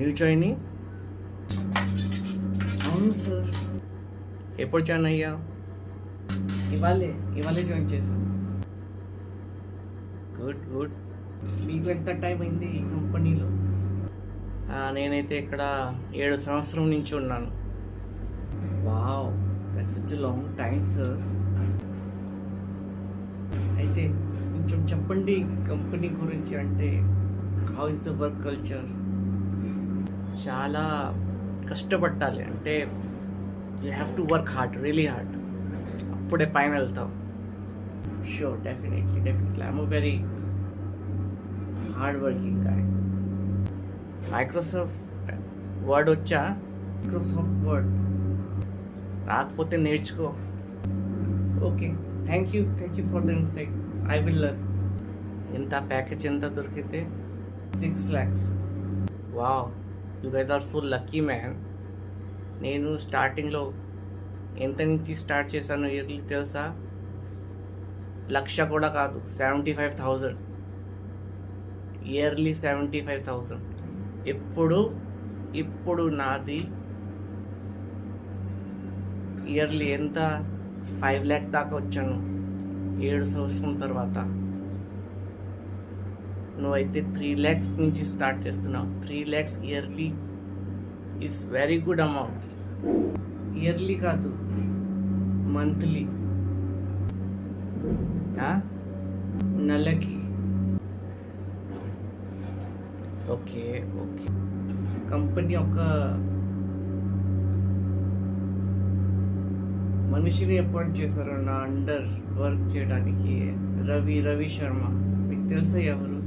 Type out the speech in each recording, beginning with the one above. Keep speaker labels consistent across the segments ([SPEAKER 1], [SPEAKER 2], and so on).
[SPEAKER 1] New joining?
[SPEAKER 2] అవును sir,
[SPEAKER 1] ఎప్పుడు join అయ్యా?
[SPEAKER 2] ఇవాళే జాయిన్ చేశాను.
[SPEAKER 1] Good good.
[SPEAKER 2] మీకు ఎంత టైం అయింది ఈ కంపెనీలో?
[SPEAKER 1] నేనైతే ఇక్కడ 7 సంవత్సరం నుంచి ఉన్నాను.
[SPEAKER 2] Wow, that's such long time sir. అయితే కొంచెం చెప్పండి కంపెనీ గురించి. అంటే how is the work culture?
[SPEAKER 1] చాలా కష్టపడాలి, అంటే you have to work hard, really hard. అప్పుడే పైన వెళ్తావు.
[SPEAKER 2] Sure, definitely I'm very hard working guy.
[SPEAKER 1] Microsoft Word వచ్చా?
[SPEAKER 2] మైక్రోసాఫ్ట్ వర్డ్
[SPEAKER 1] రాకపోతే నేర్చుకో.
[SPEAKER 2] Okay, thank you for the insight. I will learn.
[SPEAKER 1] ఎంత ప్యాకేజ్ ఎంత దొరికితే?
[SPEAKER 2] 6 lakhs.
[SPEAKER 1] Wow, you guys are so lucky man. నేను స్టార్టింగ్లో ఎంత నుంచి స్టార్ట్ చేశాను ఇయర్లీ తెలుసా? 1,00,000 కూడా కాదు, 75,000 ఇయర్లీ. 75,000. ఇప్పుడు నాది ఇయర్లీ ఎంత? 5 lakh దాకా వచ్చాను 7 సంవత్సరం తర్వాత. నువ్వైతే 3 lakhs నుంచి స్టార్ట్ చేస్తున్నావు. 3 lakhs yearly is very good amount.
[SPEAKER 2] Yearly కాదు, మంత్లీ, నెలకి.
[SPEAKER 1] ఓకే.
[SPEAKER 2] కంపెనీ ఒక మనిషిని అపాయింట్ చేశారు నా అండర్ వర్క్ చేయడానికి. రవి శర్మ. మీకు తెలుసా ఎవరు?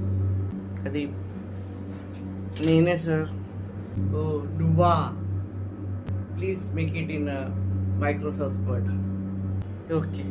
[SPEAKER 1] అది నేనే సార్.
[SPEAKER 2] ఓ, నువ్వా? Please make it in Microsoft word.
[SPEAKER 1] Okay.